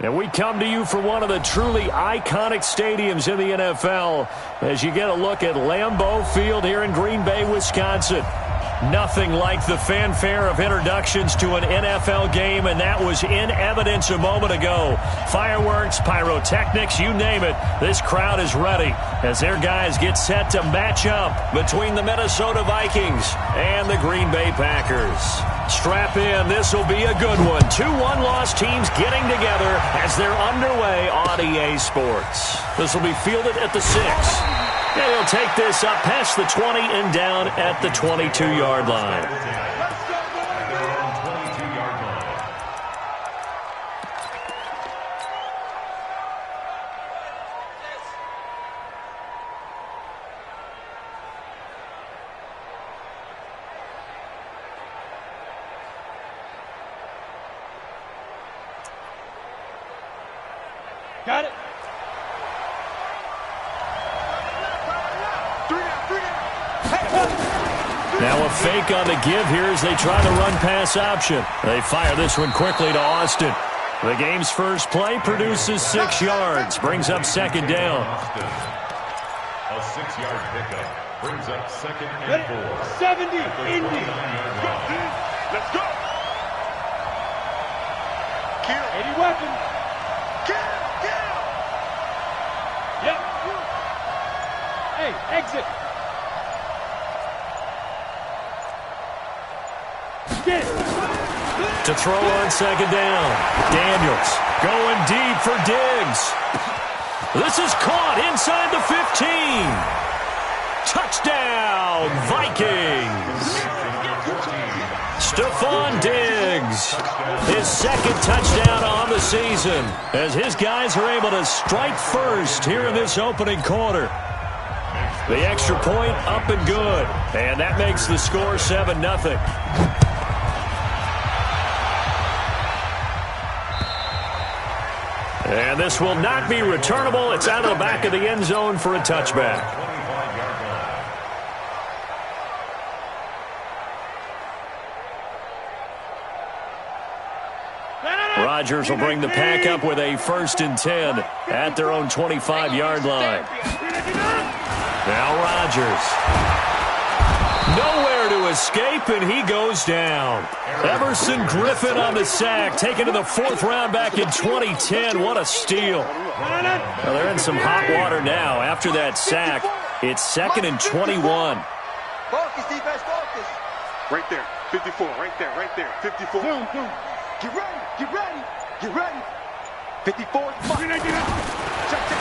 And we come to you from one of the truly iconic stadiums in the NFL as you get a look at Lambeau Field here in Green Bay, Wisconsin. Nothing like the fanfare of introductions to an NFL game, and that was in evidence a moment ago. Fireworks, pyrotechnics, you name it, this crowd is ready as their guys get set to match up between the Minnesota Vikings and the Green Bay Packers. Strap in, this will be a good one. 2 one-loss teams getting together as they're underway on EA Sports. This will be fielded at the 6. And he'll take this up past the 20 and down at the 22-yard line. Got it. Now a fake on the give here as they try the run-pass option. They fire this one quickly to Austin. The game's first play produces 6 yards, brings up second down. A 6-yard pickup brings up second and 4. 70, Indy. Let's go. Kill. 80 weapon. Kill. Yep. Hey, exit. Get it. To throw on second down. Daniels going deep for Diggs. This is caught inside the 15. Touchdown, Vikings. Stephon Diggs, his second touchdown on the season as his guys are able to strike first here in this opening quarter. The extra point up and good, and that makes the score 7-0. And this will not be returnable. It's out of the back of the end zone for a touchback. Rodgers will bring the pack up with a 1st and 10 at their own 25-yard line. Now Rodgers. Nowhere to escape, and he goes down. Everson Griffin on the sack, taken to the 4th round back in 2010. What a steal. Well, they're in some hot water now. After that sack, it's 2nd and 21. Focus, defense, focus. Right there, 54, right there, 54. Get ready. 54.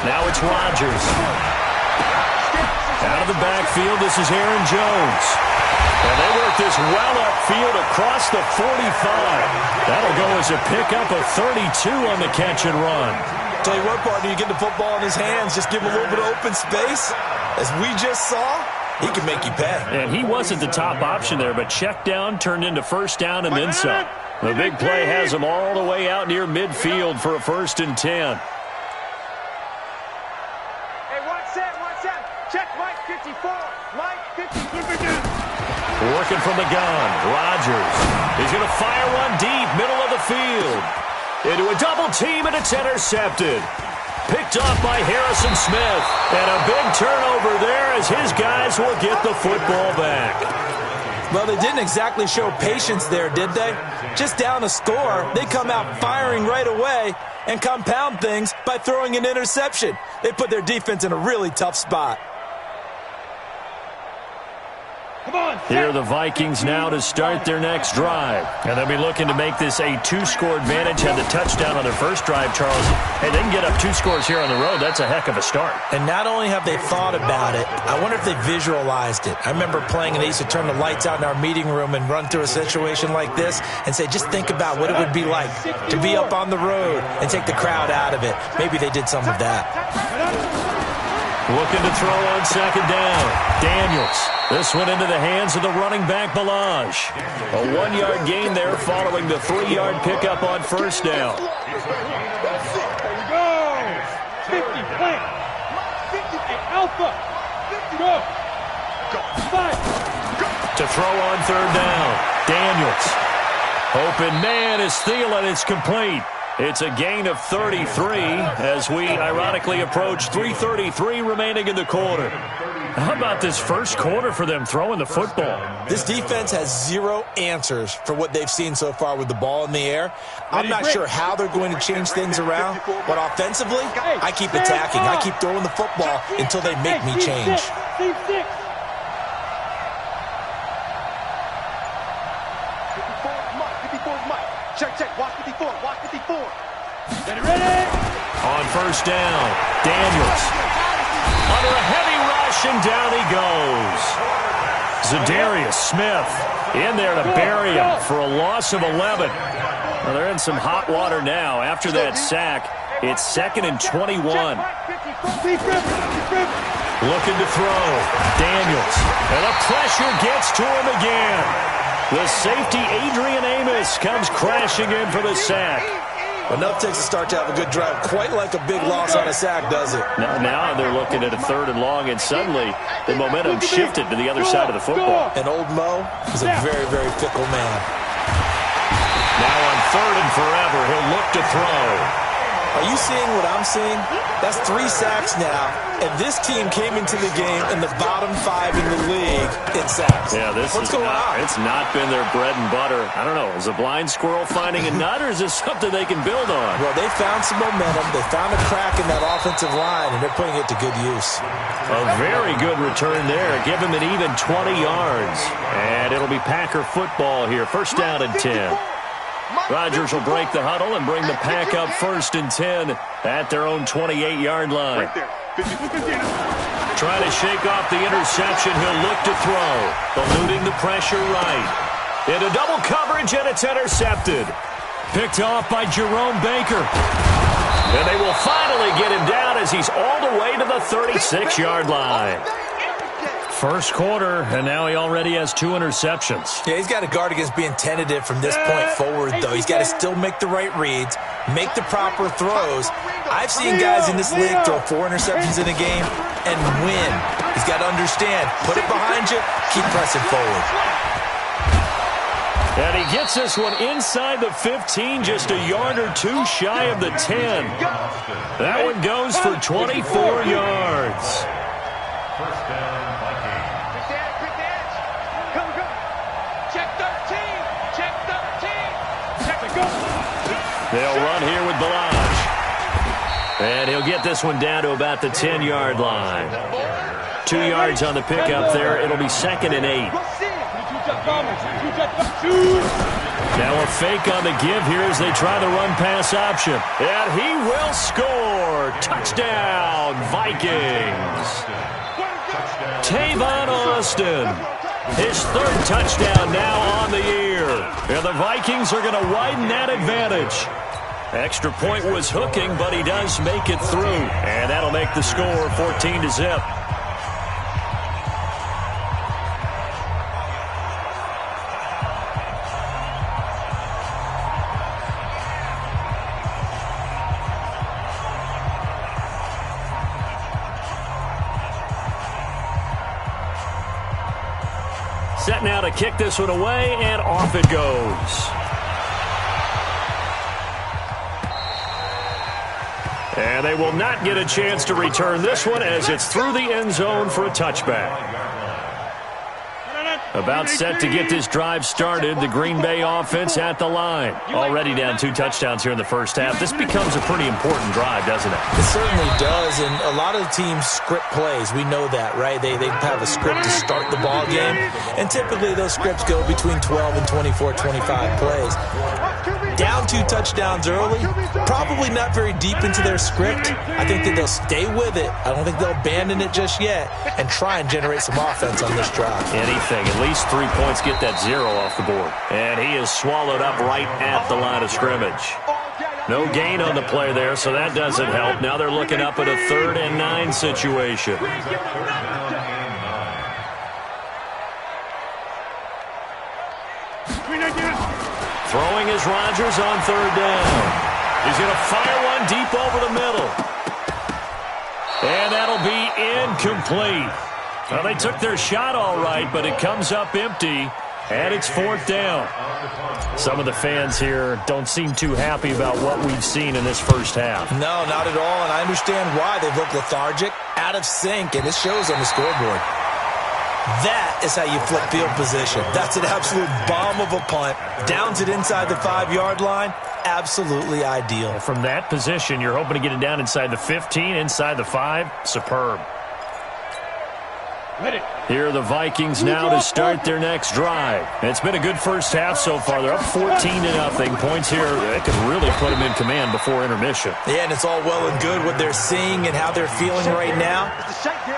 Now it's Rodgers. Out of the backfield, this is Aaron Jones. And they work this well upfield across the 45. That'll go as a pickup of 32 on the catch and run. Tell you what, partner, you get the football in his hands, just give him a little bit of open space. As we just saw, he can make you pay. And he wasn't the top option there, but check down turned into 1st down and then some. The big play has him all the way out near midfield for a 1st and 10. Hey, one set. Check Mike 54. Mike 54. Working from the gun, Rodgers. He's going to fire one deep, middle of the field. Into a double team, and it's intercepted. Picked off by Harrison Smith. And a big turnover there as his guys will get the football back. Well, they didn't exactly show patience there, did they? Just down a score, they come out firing right away and compound things by throwing an interception. They put their defense in a really tough spot. Here are the Vikings now to start their next drive. And they'll be looking to make this a 2-score advantage. Had the touchdown on their first drive, Charles. Hey, they can get up 2 scores here on the road. That's a heck of a start. And not only have they thought about it, I wonder if they visualized it. I remember playing and they used to turn the lights out in our meeting room and run through a situation like this and say, just think about what it would be like to be up on the road and take the crowd out of it. Maybe they did some of that. Looking to throw on second down. Daniels. This one into the hands of the running back, Balaj. A 1-yard gain there following the 3-yard pickup on 1st down. There we go. 50, plant. 50, alpha. Go. 5. To throw on 3rd down. Daniels. Open man is Thielen. It's complete. It's a gain of 33 as we ironically approach 3:33 remaining in the quarter. How about this first quarter for them throwing the football? This defense has zero answers for what they've seen so far with the ball in the air. I'm not sure how they're going to change things around, but offensively, I keep attacking. I keep throwing the football until they make me change. Check. Watch 54. Ready? On first down, Daniels. Under a heavy rush, and down he goes. Zadarius Smith in there to bury him for a loss of 11. Well, they're in some hot water now. After that sack, it's 2nd and 21. Looking to throw. Daniels. And the pressure gets to him again. The safety, Adrian Amos, comes crashing in for the sack. Enough takes to start to have a good drive. Quite like a big loss on a sack, does it? Now they're looking at a 3rd and long, and suddenly the momentum shifted to the other side of the football. And old Mo is a very, very fickle man. Now on 3rd and forever, he'll look to throw. Are you seeing what I'm seeing? That's 3 sacks now, and this team came into the game in the bottom 5 in the league in sacks. Yeah, what's going on? It's not been their bread and butter. I don't know. Is a blind squirrel finding a nut, or is this something they can build on? Well, they found some momentum. They found a crack in that offensive line, and they're putting it to good use. A very good return there. Give him an even 20 yards. And it'll be Packer football here. First down and 10. Rodgers will break the huddle and bring the Pack up 1st and 10 at their own 28-yard line. Trying to shake off the interception. He'll look to throw. Eluding the pressure right. Into double coverage, and it's intercepted. Picked off by Jerome Baker. And they will finally get him down as he's all the way to the 36-yard line. First quarter, and now he already has 2 interceptions. Yeah, he's got to guard against being tentative from this point forward, though. He's got to still make the right reads, make the proper throws. I've seen guys in this league throw 4 interceptions in a game and win. He's got to understand, put it behind you, keep pressing forward. And he gets this one inside the 15, just a yard or 2 shy of the 10. That one goes for 24 yards. First down. They'll run here with Balaj. And he'll get this one down to about the 10-yard line. 2 yards on the pickup there. It'll be 2nd and 8. Now a fake on the give here as they try the run-pass option. And he will score. Touchdown, Vikings. Tavon Austin. His 3rd touchdown now on the year. And the Vikings are going to widen that advantage. Extra point was hooking, but he does make it through. And that'll make the score 14-0. Set now to kick this one away, and off it goes. And they will not get a chance to return this one as it's through the end zone for a touchback. About set to get this drive started. The Green Bay offense at the line. Already down 2 touchdowns here in the first half. This becomes a pretty important drive, doesn't it? It certainly does, and a lot of the teams script plays. We know that, right? They have a script to start the ball game, and typically those scripts go between 12 and 24, 25 plays. Down 2 touchdowns early, probably not very deep into their script. I think that they'll stay with it. I don't think they'll abandon it just yet and try and generate some offense on this drive. Anything. At least 3 points, get that 0 off the board. And he is swallowed up right at the line of scrimmage. No gain on the play there, so that doesn't help. Now they're looking up at a 3rd and 9 situation. Throwing is Rodgers on 3rd down. He's going to fire one deep over the middle. And that'll be incomplete. Well, they took their shot all right, but it comes up empty. and it's 4th down. Some of the fans here don't seem too happy about what we've seen in this first half. No, not at all, and I understand why. They've looked lethargic, out of sync, and it shows on the scoreboard. That is how you flip field position. That's an absolute bomb of a punt. Downs it inside the 5-yard line. Absolutely ideal. From that position, you're hoping to get it down inside the 15, inside the 5. Superb. Here are the Vikings now to start their next drive. It's been a good first half so far. They're up 14-0. Points here that could really put them in command before intermission. Yeah, and it's all well and good what they're seeing and how they're feeling right now.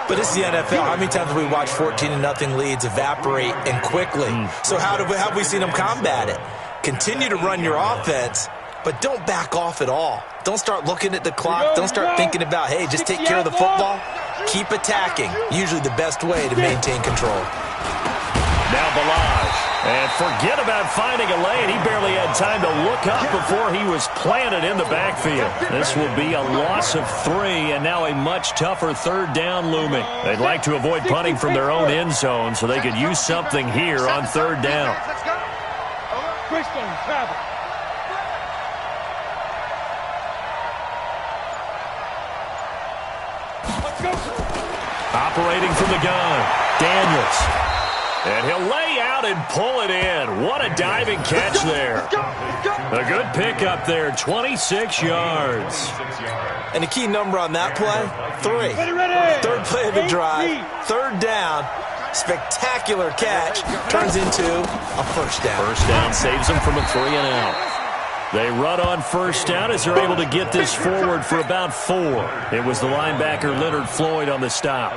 But it's the NFL. How many times have we watched 14-0 leads evaporate and quickly? So how have we seen them combat it? Continue to run your offense, but don't back off at all. Don't start looking at the clock. Don't start thinking about, hey, just take care of the football. Keep attacking. Usually the best way to maintain control. Now Balaj. And forget about finding a lane. He barely had time to look up before he was planted in the backfield. This will be a loss of 3, and now a much tougher 3rd down looming. They'd like to avoid punting from their own end zone so they could use something here on 3rd down. Twist on travel. Operating from the gun, Daniels. And he'll lay out and pull it in. What a diving catch there. A good pickup there, 26 yards. And the key number on that play, 3. 3rd play of the drive, 3rd down. Spectacular catch turns into a 1st down. 1st down saves them from a 3-and-out. They run on 1st down as they're able to get this forward for about 4. It was the linebacker Leonard Floyd on the stop.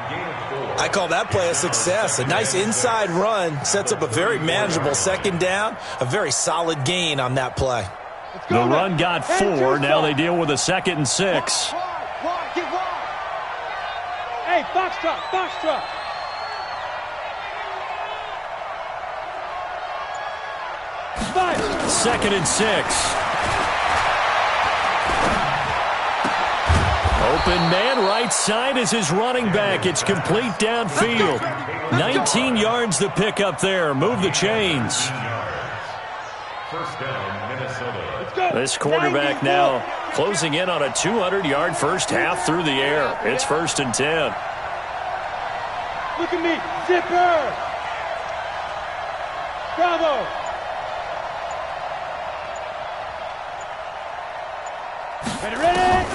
I call that play a success. A nice inside run sets up a very manageable 2nd down. A very solid gain on that play. The run got 4. Now they deal with a 2nd and 6. Hey, box truck. 2nd and 6. Open man right side is his running back. It's complete downfield. 19 yards the pick up there. Move the chains. 1st down, Minnesota. This quarterback now closing in on a 200-yard first half through the air. It's 1st and 10. Look at me. Zipper. Bravo. Ready?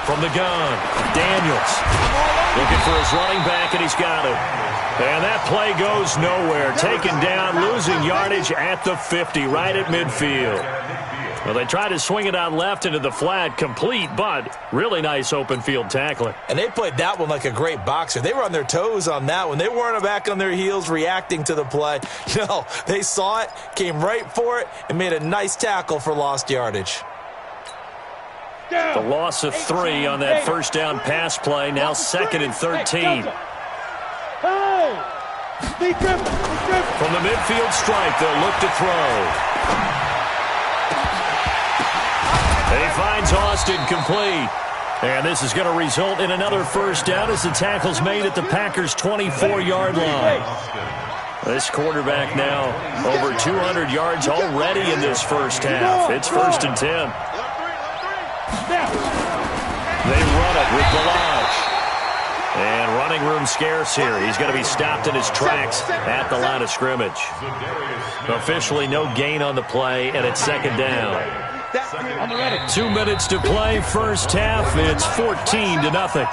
From the gun, Daniels. Looking for his running back, and he's got it. And that play goes nowhere. Taken down, losing yardage at the 50, right at midfield. Well, they tried to swing it out left into the flat, complete, but really nice open field tackling. And they played that one like a great boxer. They were on their toes on that one. They weren't back on their heels reacting to the play. No, they saw it, came right for it, and made a nice tackle for lost yardage. The loss of 3 on that 1st down pass play. Now 2nd and 13. From the midfield stripe, they'll look to throw. He finds Austin complete. And this is going to result in another 1st down as the tackle's made at the Packers' 24-yard line. This quarterback now over 200 yards already in this first half. It's 1st and 10. They run it with Balaj. And running room scarce here. He's going to be stopped in his tracks at the line of scrimmage. Officially no gain on the play, and it's 2nd down. 2 minutes to play, first half. It's 14-0.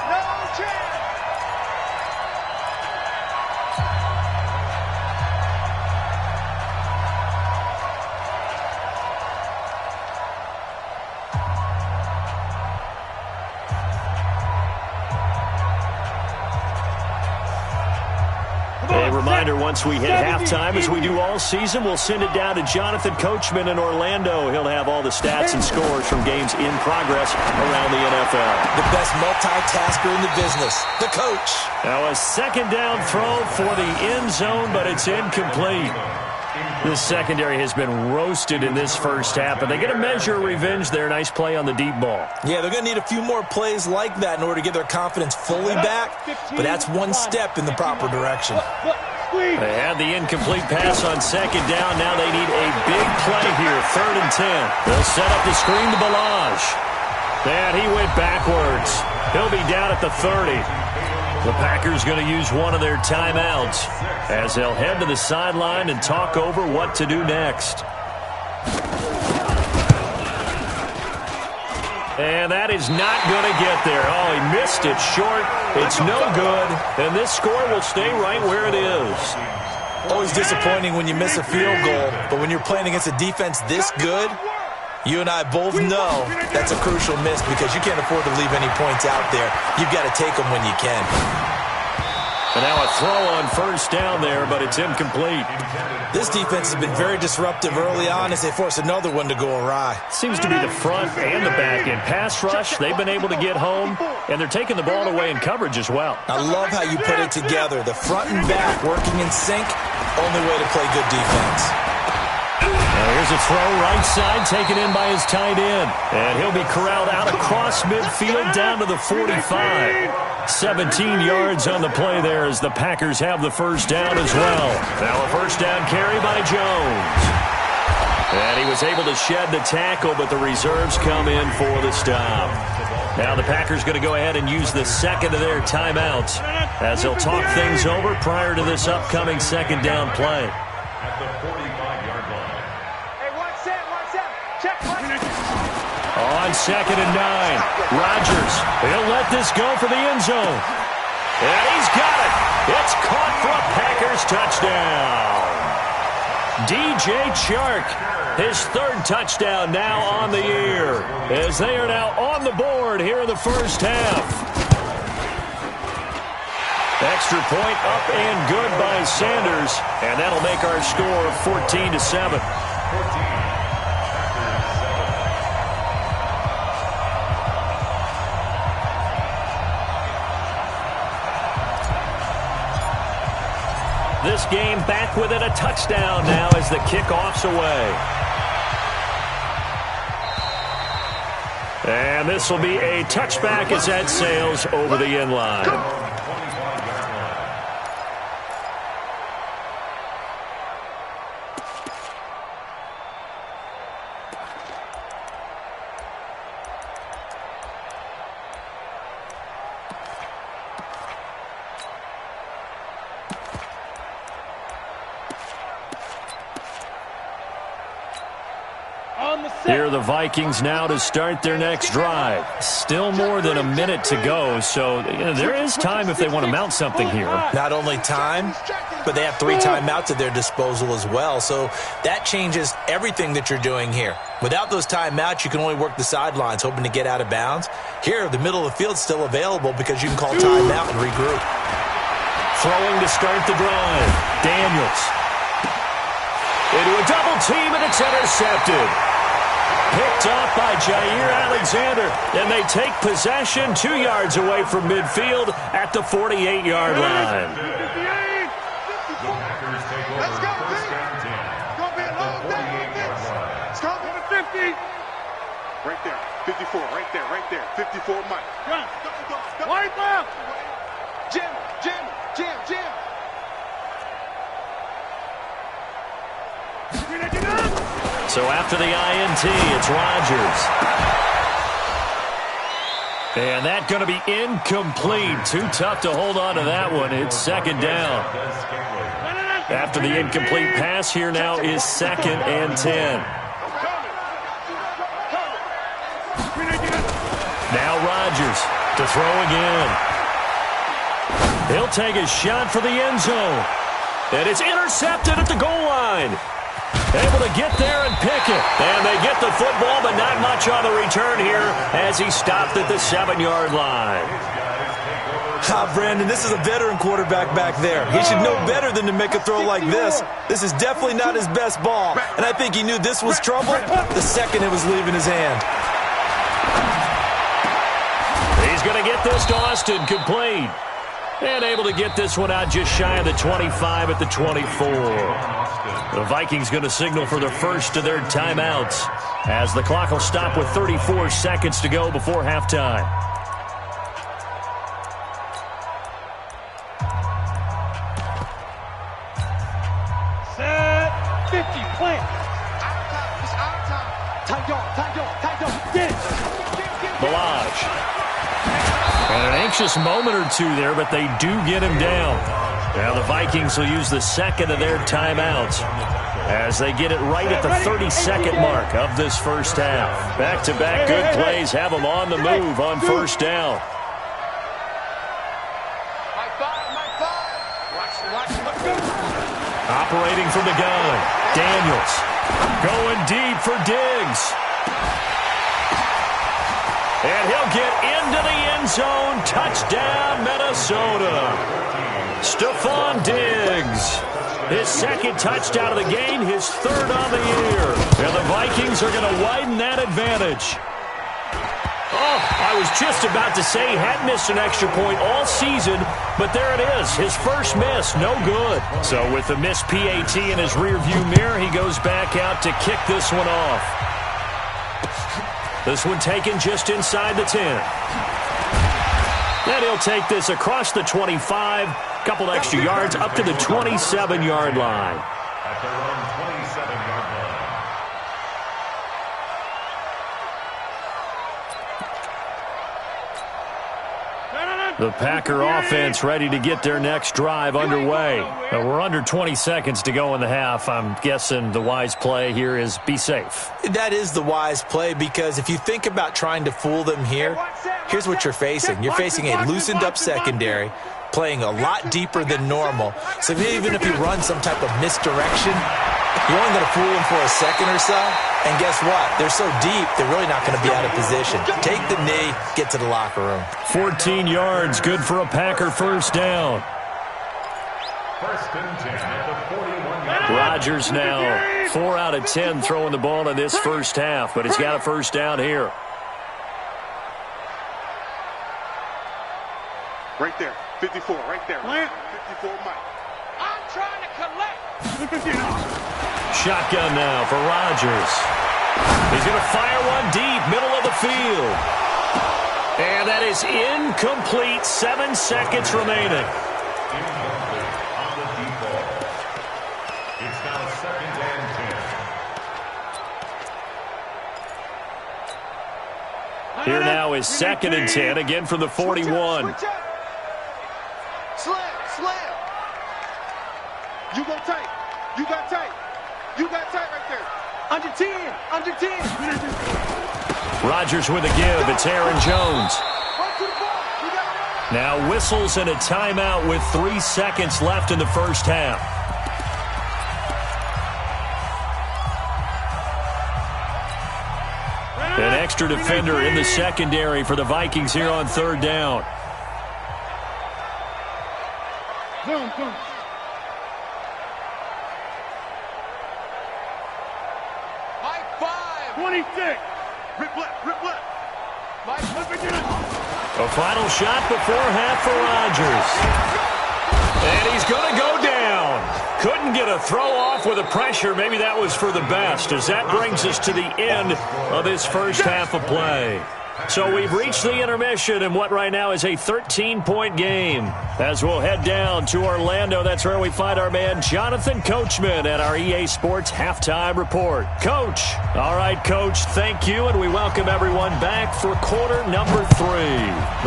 Reminder, once we hit halftime, as we do all season, we'll send it down to Jonathan Coachman in Orlando. He'll have all the stats and scores from games in progress around the NFL. The best multitasker in the business, the coach. Now a 2nd down throw for the end zone, but it's incomplete. This secondary has been roasted in this first half, and they get a measure of revenge there. Nice play on the deep ball. Yeah, they're going to need a few more plays like that in order to get their confidence fully back, but that's one step in the proper direction. squeeze. They had the incomplete pass on second down. Now they need a big play here, 3rd and 10. They'll set up the screen to Balaj. And he went backwards. He'll be down at the 30. The Packers going to use one of their timeouts as they'll head to the sideline and talk over what to do next. And that is not going to get there. Oh, he missed it short. It's no good. And this score will stay right where it is. Always disappointing when you miss a field goal, but when you're playing against a defense this good, you and I both know that's a crucial miss because you can't afford to leave any points out there. You've got to take them when you can. And now a throw on 1st down there, but it's incomplete. This defense has been very disruptive early on as they force another one to go awry. Seems to be the front and the back end. Pass rush, they've been able to get home, and they're taking the ball away in coverage as well. I love how you put it together. The front and back working in sync, only way to play good defense. Now here's a throw right side taken in by his tight end. And he'll be corralled out across midfield down to the 45. 17 yards on the play there as the Packers have the 1st down as well. Now a 1st down carry by Jones. And he was able to shed the tackle, but the reserves come in for the stop. Now the Packers going to go ahead and use the 2nd of their timeouts as they'll talk things over prior to this upcoming 2nd down play. At the 45-yard line. Hey, 1-7, check. On 2nd and 9, Rodgers, he'll let this go for the end zone. And he's got it. It's caught for a Packers touchdown. DJ Chark, his 3rd touchdown now on the year, as they are now on the board here in the 1st half. Extra point up and good by Sanders, and that'll make our score 14-7. This game back within a touchdown now as the kickoff's away. And this will be a touchback as that sails over the end line. Here are the Vikings now to start their next drive. Still more than a minute to go, so there is time if they want to mount something here. Not only time, but they have 3 timeouts at their disposal as well, so that changes everything that you're doing here. Without those timeouts, you can only work the sidelines, hoping to get out of bounds. Here, the middle of the field's still available because you can call timeout and regroup. Throwing to start the drive. Daniels. Into a double team, and it's intercepted. Picked off by Jair Alexander, and they take possession 2 yards away from midfield at the 48-yard line. Let's go, it's going to be a long day. It's going to be 50. Right there, 54, right there, 54, Mike. White left. Jim. So after the INT, it's Rodgers. And that's going to be incomplete. Too tough to hold on to that one. It's 2nd down. After the incomplete pass, here now is 2nd and 10. Now Rodgers to throw again. He'll take a shot for the end zone. And it's intercepted at the goal line. Able to get there and pick it. And they get the football, but not much on the return here as he stopped at the 7-yard line. Brandon, this is a veteran quarterback back there. He should know better than to make a throw like this. This is definitely not his best ball. And I think he knew this was trouble the second it was leaving his hand. He's going to get this to Austin complete. And able to get this one out just shy of the 25 at the 24. The Vikings going to signal for the first of their timeouts as the clock will stop with 34 seconds to go before halftime. Balaj. And an anxious moment or two there, but they do get him down. Now the Vikings will use the second of their timeouts as they get it right at the 30-second mark of this first half. Back-to-back good plays have them on the move on first down. Operating from the gun, Daniels going deep for Diggs. And he'll get into the end zone. Touchdown, Minnesota. Stephon Diggs. His second touchdown of the game, his third on the year. And the Vikings are going to widen that advantage. Oh, I was just about to say he hadn't missed an extra point all season, but there it is. His first miss, no good. So with the missed PAT in his rearview mirror, he goes back out to kick this one off. This one taken just inside the 10. Then he'll take this across the 25, couple extra yards up to the 27-yard line. At their own 27-yard line. The Packer offense ready to get their next drive underway. We're under 20 seconds to go in the half. I'm guessing the wise play here is be safe. That is the wise play, because if you think about trying to fool them here, here's what you're facing. You're facing a loosened-up secondary, playing a lot deeper than normal. So even if you run some type of misdirection, you're only going to fool them for a second or so. And guess what? They're so deep, they're really not going to be out of position. Take the knee, get to the locker room. 14 yards, good for a Packer first down. First and 10 at the 41-yard line. Rodgers now 4 out of 10 throwing the ball in this first half, but he's got a first down here. Right there. 54, right there. 54, Mike. I'm trying to collect. Shotgun now for Rodgers. He's going to fire one deep, middle of the field. And that is incomplete. 7 seconds remaining. Incomplete on the deep ball. It's now second and 10. Here now is second and 10, again from the 41. Slam. You go tight. You got tight. You got tight right there. Under 10. Under 10. Rodgers with a give. It's Aaron Jones. Now whistles and a timeout with 3 seconds left in the first half. An extra defender in the secondary for the Vikings here on third down. Boom. Mike 5. 26. Rip left. Mike, A final shot before half for Rodgers. And he's going to go down. Couldn't get a throw off with the pressure. Maybe that was for the best, as that brings us to the end of this first half of play. So we've reached the intermission in what right now is a 13-point game. As we'll head down to Orlando, that's where we find our man Jonathan Coachman at our EA Sports Halftime Report. Coach. All right, Coach, thank you, and we welcome everyone back for quarter number 3.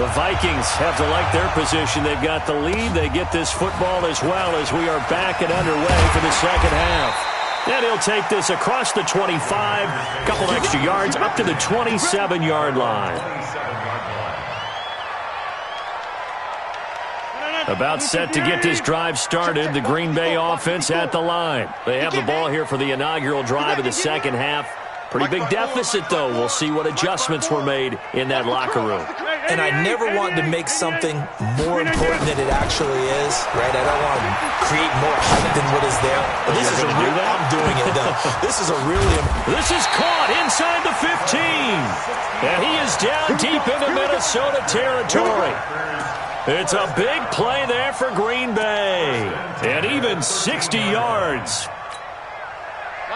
The Vikings have to like their position. They've got the lead. They get this football as well as we are back and underway for the second half. And he'll take this across the 25, a couple extra yards up to the 27-yard line. About set to get this drive started, the Green Bay offense at the line. They have the ball here for the inaugural drive of the second half. Pretty big deficit, though. We'll see what adjustments were made in that locker room. And I never want to make something more important than it actually is, right? I don't want to create more hype than what is there. But this is a real, I'm doing it, though. This is a really... This is caught inside the 15. And he is down deep into Minnesota territory. It's a big play there for Green Bay. And even 60 yards.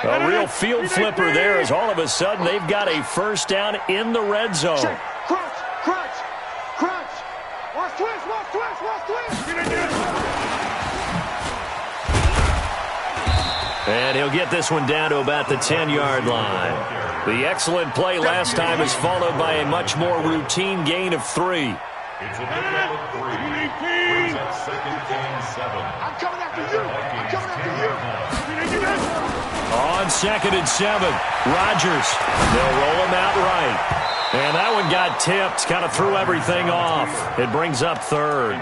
A real field flipper there, as all of a sudden they've got a first down in the red zone. Crunch. Watch twist. And he'll get this one down to about the 10-yard line. The excellent play last time is followed by a much more routine gain of 3. It's a pickup of 3. Brings up second and 7. I'm coming after you. I'm coming after you. On 2nd and 7, Rodgers. They'll roll him out right. And that one got tipped, kind of threw everything off. It brings up 3rd.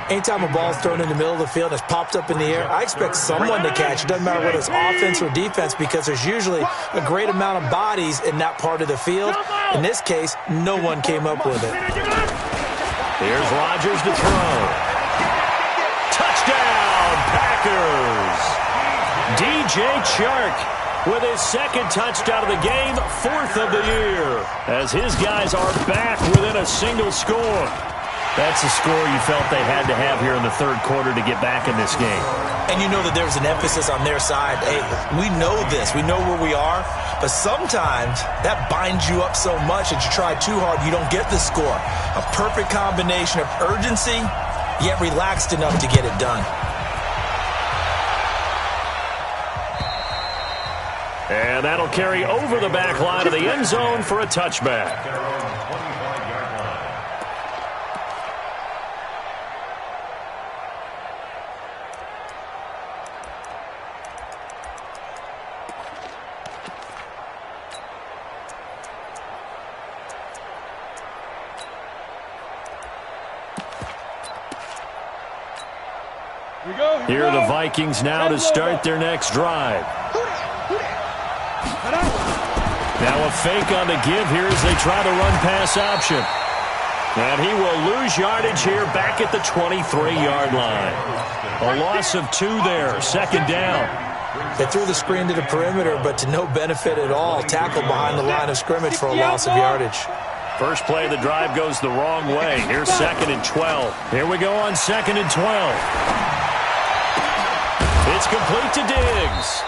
Anytime a ball's thrown in the middle of the field and it's popped up in the air, I expect someone to catch. It doesn't matter whether it's offense or defense because there's usually a great amount of bodies in that part of the field. In this case, no one came up with it. Here's Rodgers to throw. Touchdown, Packers! DJ Chark with his 2nd touchdown of the game, 4th of the year, as his guys are back within a single score. That's a score you felt they had to have here in the 3rd quarter to get back in this game. And you know that there's an emphasis on their side. Hey, we know this. We know where we are. But sometimes that binds you up so much that you try too hard, you don't get the score. A perfect combination of urgency, yet relaxed enough to get it done. And that'll carry over the back line of the end zone for a touchback. Here are the Vikings now to start their next drive. Now a fake on the give here as they try to run pass option. And he will lose yardage here back at the 23-yard line. A loss of 2 there, 2nd down. They threw the screen to the perimeter, but to no benefit at all. Tackled behind the line of scrimmage for a loss of yardage. First play of the drive goes the wrong way. Here's 2nd and 12. Here we go on 2nd and 12. It's complete to Diggs.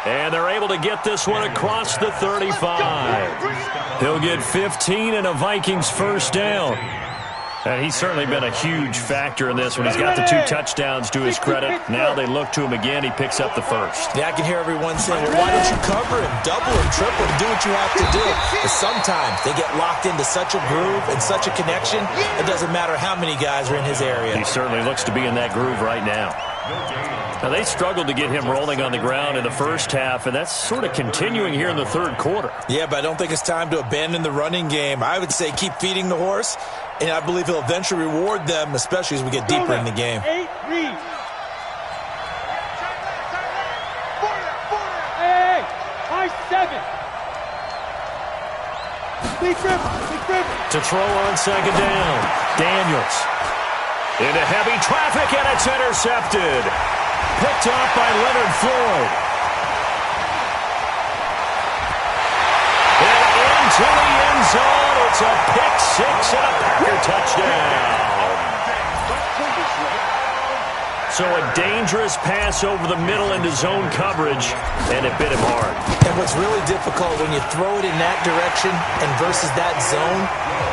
And they're able to get this one across the 35. He'll get 15 and a Vikings first down. And he's certainly been a huge factor in this one. He's got the 2 touchdowns to his credit. Now they look to him again. He picks up the first. Yeah, I can hear everyone saying, well, why don't you cover him, double him, triple him, do what you have to do. But sometimes they get locked into such a groove and such a connection, it doesn't matter how many guys are in his area. He certainly looks to be in that groove right now. Now, they struggled to get him rolling on the ground in the first half, and that's sort of continuing here in the 3rd quarter. Yeah, but I don't think it's time to abandon the running game. I would say keep feeding the horse, and I believe he'll eventually reward them, especially as we get deeper in the game. 8 reads. Hey, high 7. Big dribble. To throw on 2nd down. Daniels. Into heavy traffic, and it's intercepted. Picked off by Leonard Floyd. And into the end zone. It's a pick 6 and a Packer touchdown. So a dangerous pass over the middle into zone coverage, and it bit him hard. And what's really difficult when you throw it in that direction and versus that zone,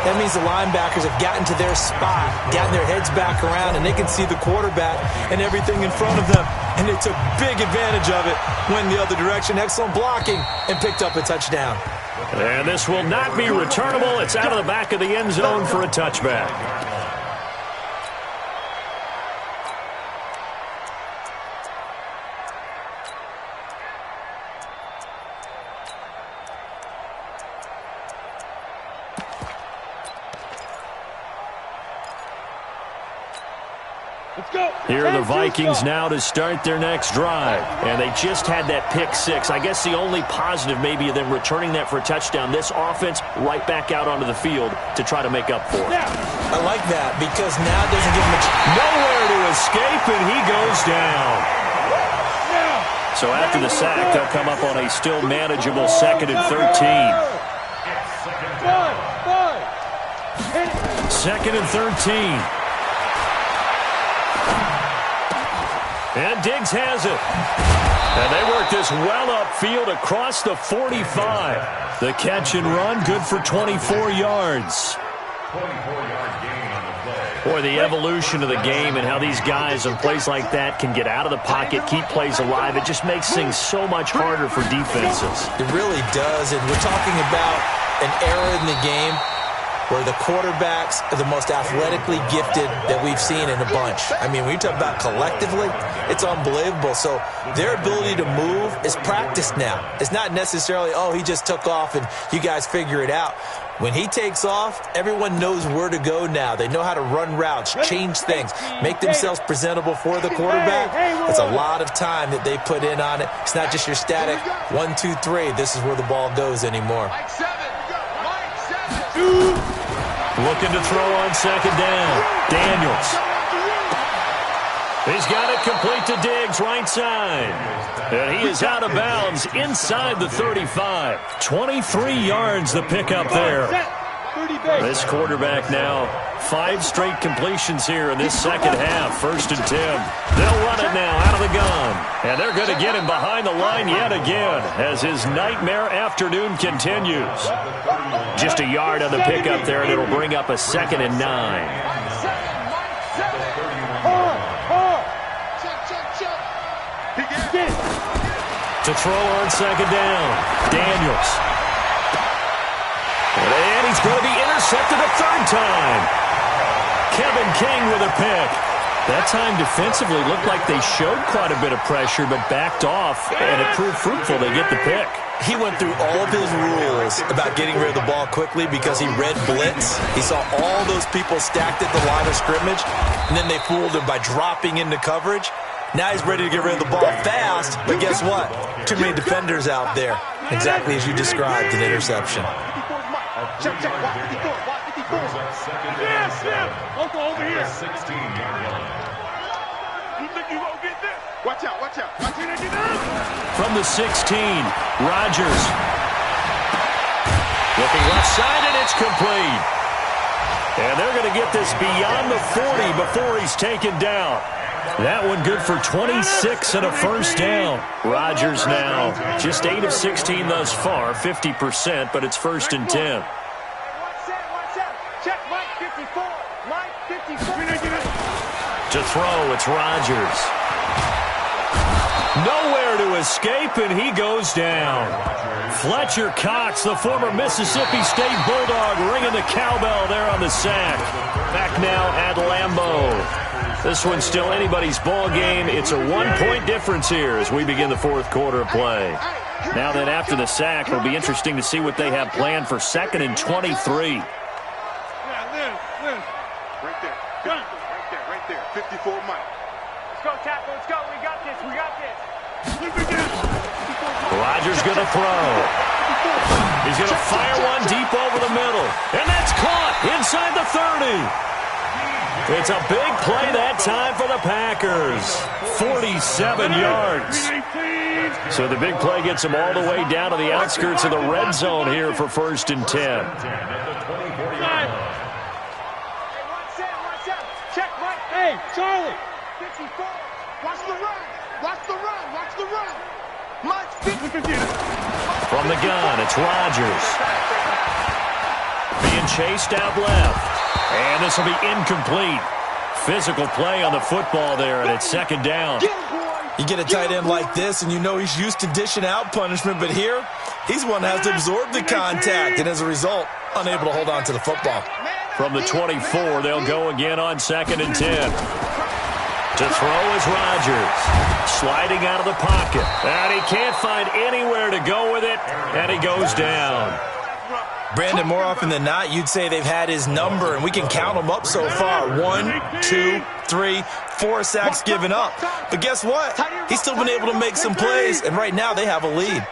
that means the linebackers have gotten to their spot, gotten their heads back around, and they can see the quarterback and everything in front of them. And they took big advantage of it, went the other direction, excellent blocking, and picked up a touchdown. And this will not be returnable. It's out of the back of the end zone for a touchback. Here are the Vikings now to start their next drive. And they just had that pick 6. I guess the only positive maybe of them returning that for a touchdown. This offense right back out onto the field to try to make up for it. I like that because now it doesn't give him nowhere to escape, and he goes down. So after the sack, they'll come up on a still manageable 2nd and 13. 2nd and 13. And Diggs has it. And they work this well upfield across the 45. The catch and run, good for 24 yards. 24-yard gain on the play. Boy, the evolution of the game and how these guys in plays like that can get out of the pocket, keep plays alive, it just makes things so much harder for defenses. It really does, and we're talking about an era in the game where the quarterbacks are the most athletically gifted that we've seen in a bunch. I mean, when you talk about collectively, it's unbelievable. So their ability to move is practiced now. It's not necessarily, oh, he just took off and you guys figure it out. When he takes off, everyone knows where to go now. They know how to run routes, change things, make themselves presentable for the quarterback. It's a lot of time that they put in on it. It's not just your static 1, 2, 3. This is where the ball goes anymore. Looking to throw on second down. Daniels. He's got it complete to Diggs, right side. And he is out of bounds inside the 35. 23 yards the pickup there. This quarterback now, 5 straight completions here in this second half. 1st and 10. They'll run it now out of the gun. And they're going to get him behind the line yet again as his nightmare afternoon continues. Just a yard on the pickup there, and it'll bring up a 2nd and 9. To throw on second down, Daniels. And he's going to be intercepted a 3rd time. Kevin King with a pick. That time defensively looked like they showed quite a bit of pressure but backed off, and it proved fruitful. They get the pick. He went through all of his rules about getting rid of the ball quickly because he read blitz. He saw all those people stacked at the line of scrimmage, and then they fooled him by dropping into coverage. Now he's ready to get rid of the ball fast, but guess what? Too many defenders out there. Exactly as you described, an interception. Check, check, watch 54, watch 54. Yes, yes. Uncle, over here. 16-yard line. You think you gonna get this? Watch out, watch out. Watch it, get out. From the 16, Rodgers. Looking left side, and it's complete. And they're going to get this beyond the 40 before he's taken down. That one good for 26 and a 1st down. Rodgers now just 8 of 16 thus far, 50%, but it's 1st and 10. Check Mike 54. Mike 54. To throw, it's Rodgers. Nowhere to escape, and he goes down. Fletcher Cox, the former Mississippi State Bulldog, ringing the cowbell there on the sack. Back now at Lambeau. This one's still anybody's ball game. It's a 1-point difference here as we begin the 4th quarter of play. Now then, after the sack, it'll be interesting to see what they have planned for 2nd and 23. Right there. 54 Mike. Let's go, tackle. Let's go. We got this. We got this. Rodgers going to throw. He's going to fire one deep over the middle. And that's caught inside the 30. It's a big play that time for the Packers. 47 yards. So the big play gets them all the way down to the outskirts of the red zone here for 1st and 10. Check Mike. Hey, Charlie. 54. Watch the run. Watch the run. Watch the run. Mike 50. From the gun, it's Rodgers. Being chased out left. And this will be incomplete. Physical play on the football there, and it's 2nd down. You get a tight end like this, and you know he's used to dishing out punishment, but here, he's one that has to absorb the contact, and as a result, unable to hold on to the football. From the 24, they'll go again on 2nd and 10. To throw is Rodgers. Sliding out of the pocket. And he can't find anywhere to go with it, and he goes down. Brandon, more often than not, you'd say they've had his number, and we can count them up so far. 1, 2, 3, 4 sacks given up. But guess what? He's still been able to make some plays, and right now they have a lead.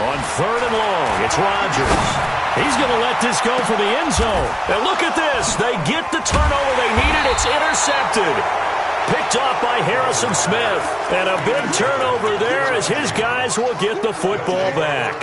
On 3rd and long, it's Rodgers. He's going to let this go for the end zone. And look at this. They get the turnover they needed. It's intercepted. Picked off by Harrison Smith. And a big turnover there as his guys will get the football back.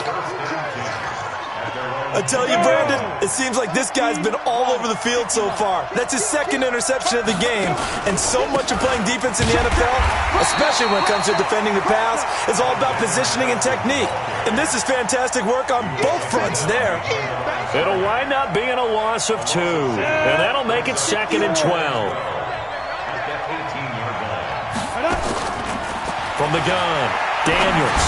I tell you, Brandon, it seems like this guy's been all over the field so far. That's his second interception of the game. And so much of playing defense in the NFL, especially when it comes to defending the pass, is all about positioning and technique. And this is fantastic work on both fronts there. It'll wind up being a loss of 2. And that'll make it 2nd and 12. From the gun, Daniels.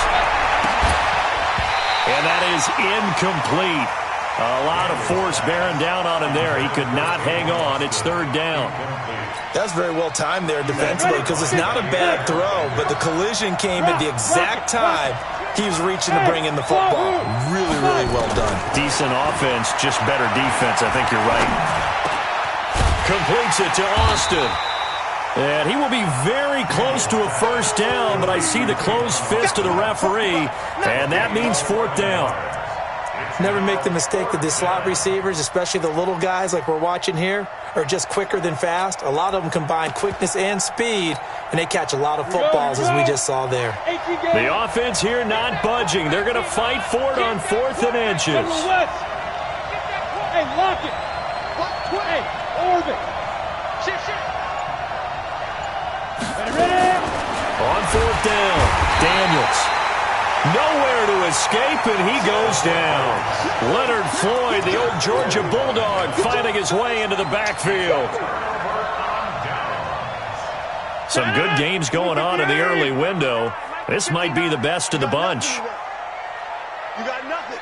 And that is incomplete. A lot of force bearing down on him there. He could not hang on. It's 3rd down. That's very well timed there defensively because it's not a bad throw, but the collision came at the exact time he was reaching to bring in the football. Really, really well done. Decent offense, just better defense. I think you're right. Completes it to Austin. And he will be very close to a 1st down, but I see the closed fist of the referee, and that means 4th down. Never make the mistake that the slot receivers, especially the little guys like we're watching here, are just quicker than fast. A lot of them combine quickness and speed, and they catch a lot of footballs, as we just saw there. The offense here not budging. They're going to fight for it on 4th and inches. Hey, lock it. Hey, orbit. On 4th down, Daniels. Nowhere to escape, and he goes down. Leonard Floyd, the old Georgia Bulldog, finding his way into the backfield. Some good games going on in the early window. This might be the best of the bunch. You got nothing.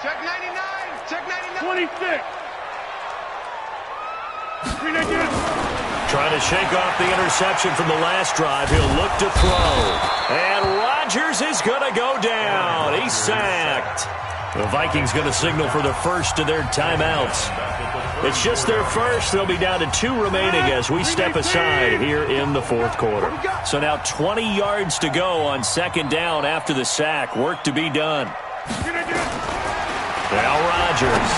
Check 99. Check 99. 26. Green again. Trying to shake off the interception from the last drive. He'll look to throw. And Rodgers is going to go down. He's sacked. The Vikings going to signal for the first of their timeouts. It's just their first. They'll be down to 2 remaining as we step aside here in the 4th quarter. So now 20 yards to go on 2nd down after the sack. Work to be done. Now Rodgers.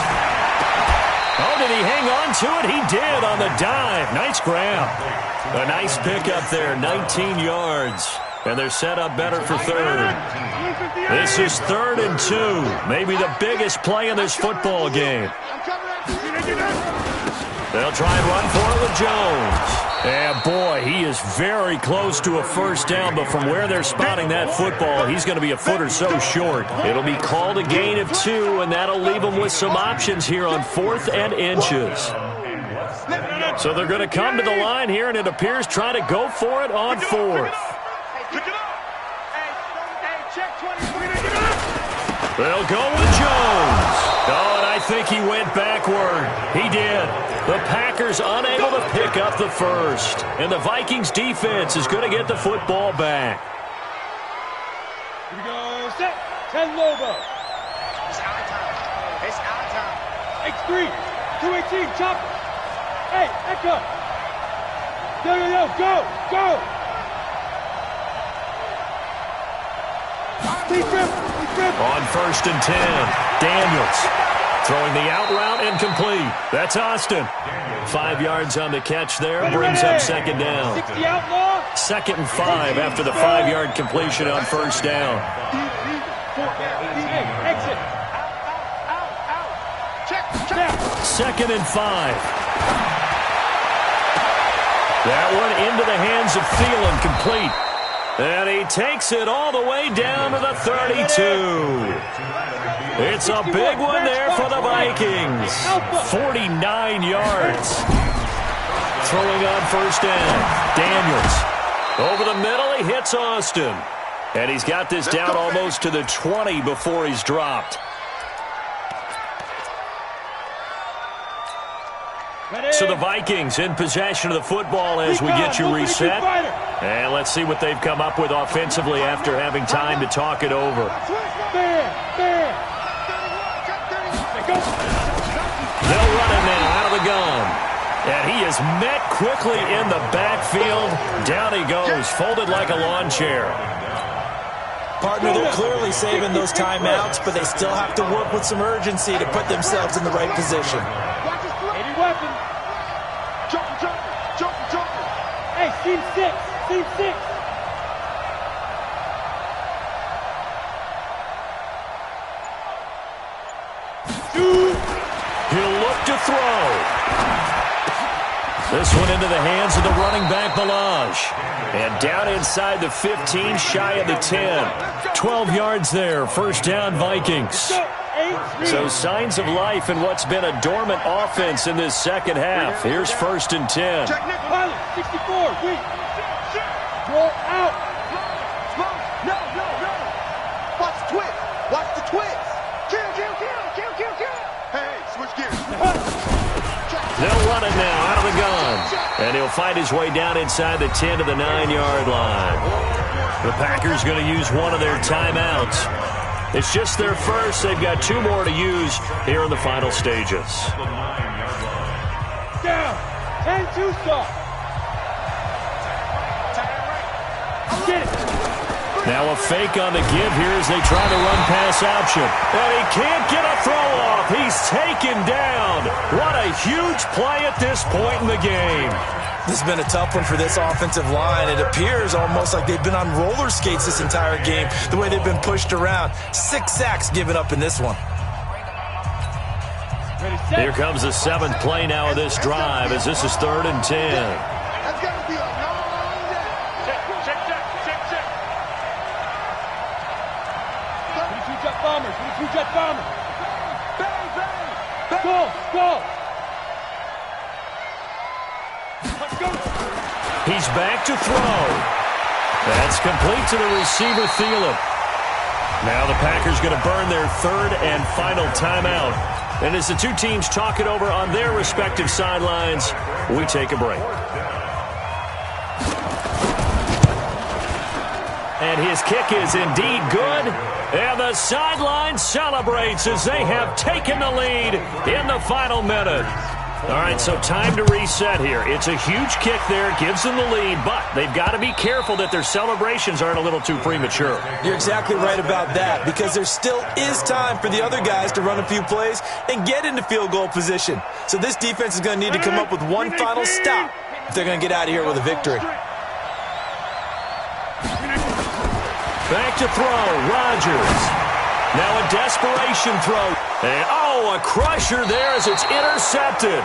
Oh, did he hang on to it? He did on the dive. Nice grab. A nice pickup there, 19 yards. And they're set up better for 3rd. This is 3rd and 2. Maybe the biggest play in this football game. They'll try and run for it with Jones. And boy, he is very close to a 1st down, but from where they're spotting that football, he's going to be a foot or so short. It'll be called a gain of 2, and that'll leave him with some options here on 4th and inches. So they're going to come to the line here, and it appears trying to go for it on 4th. They'll go with Jones. Oh, and I think he went backward. He did. The Packers unable to pick up the 1st. And the Vikings defense is going to get the football back. Here we go. Set. 10 Lobo. It's our time. It's our time. X3. 218. Chopper. Hey, Echo. Yo. Go. On 1st and 10, Daniels throwing the out route incomplete. That's Austin. 5 yards on the catch there, brings up 2nd down. 2nd and 5 after the 5-yard completion on 1st down. Exit. 2nd and 5. That one into the hands of Thielen, complete. And he takes it all the way down to the 32. It's a big one there for the Vikings. 49 yards. Throwing on 1st down. Daniels. Over the middle, he hits Austin. And he's got this down almost to the 20 before he's dropped. So the Vikings in possession of the football as we get you reset. And let's see what they've come up with offensively after having time to talk it over. They'll run it now out of the gun. And he is met quickly in the backfield. Down he goes, folded like a lawn chair. Partner, they're clearly saving those timeouts, but they still have to work with some urgency to put themselves in the right position. Hey, team 6. to throw. This one into the hands of the running back, Balaj. And down inside the 15, shy of the 10. 12 yards there, first down Vikings. So signs of life in what's been a dormant offense in this second half. Here's 1st and 10. Check Nick Pilot, 64, weak. Roll out. No. Watch the twist. Watch the twist. Kill. Hey, switch gears. They'll run it now out of the gun. And he'll find his way down inside the 10 to the 9-yard line. The Packers going to use one of their timeouts. It's just their first. They've got 2 more to use here in the final stages. Down. 10-2 stop. Get it. Now a fake on the give here as they try to run pass option. And he can't get a throw off. He's taken down. What a huge play at this point in the game. This has been a tough one for this offensive line. It appears almost like they've been on roller skates this entire game, the way they've been pushed around. 6 sacks given up in this one. Here comes the 7th play now of this drive as this is 3rd and 10. That's got to be a long day. Check. 22 jet bombers. Bang. Go. Let's go. He's back to throw. That's complete to the receiver, Thielen. Now the Packers going to burn their 3rd and final timeout. And as the 2 teams talk it over on their respective sidelines, we take a break. And his kick is indeed good. And the sideline celebrates as they have taken the lead in the final minute. All right, so time to reset here. It's a huge kick there, gives them the lead, but they've got to be careful that their celebrations aren't a little too premature. You're exactly right about that, because there still is time for the other guys to run a few plays and get into field goal position. So this defense is going to need to come up with one final stop if they're going to get out of here with a victory. Back to throw, Rodgers. Now a desperation throw. And, a crusher there as it's intercepted.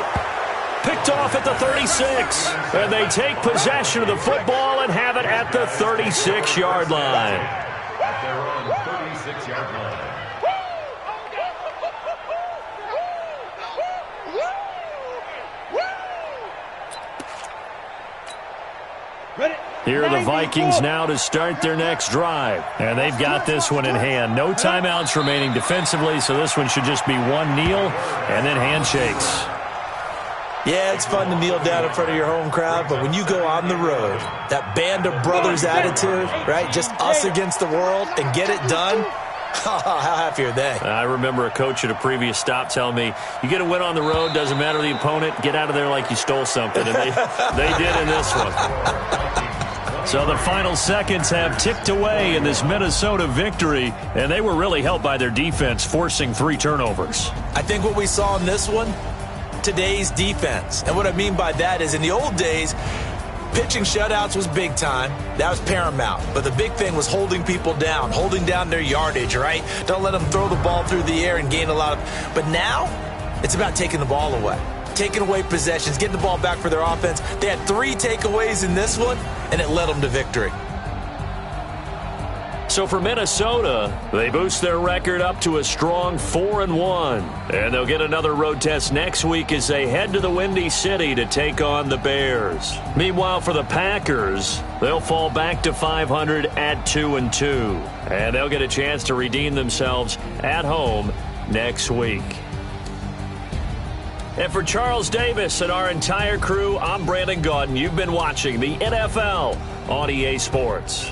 Picked off at the 36. And they take possession of the football and have it at the 36-yard line. At their own 36-yard line. Here are the Vikings now to start their next drive. And they've got this one in hand. No timeouts remaining defensively, so this one should just be one kneel and then handshakes. Yeah, it's fun to kneel down in front of your home crowd, but when you go on the road, that band of brothers attitude, right, just us against the world, and get it done, how happy are they? I remember a coach at a previous stop telling me, you get a win on the road, doesn't matter the opponent, get out of there like you stole something. And they did in this one. So the final seconds have ticked away in this Minnesota victory, and they were really helped by their defense, forcing 3 turnovers. I think what we saw in this one, today's defense. And what I mean by that is in the old days, pitching shutouts was big time. That was paramount. But the big thing was holding people down, holding down their yardage, right? Don't let them throw the ball through the air and gain a lot of... But now, it's about taking the ball away. Taking away possessions, getting the ball back for their offense. They had 3 takeaways in this one, and it led them to victory. So for Minnesota, they boost their record up to a strong 4-1. And they'll get another road test next week as they head to the Windy City to take on the Bears. Meanwhile, for the Packers, they'll fall back to 500 at 2-2. And they'll get a chance to redeem themselves at home next week. And for Charles Davis and our entire crew, I'm Brandon Gaudin. You've been watching the NFL on EA Sports.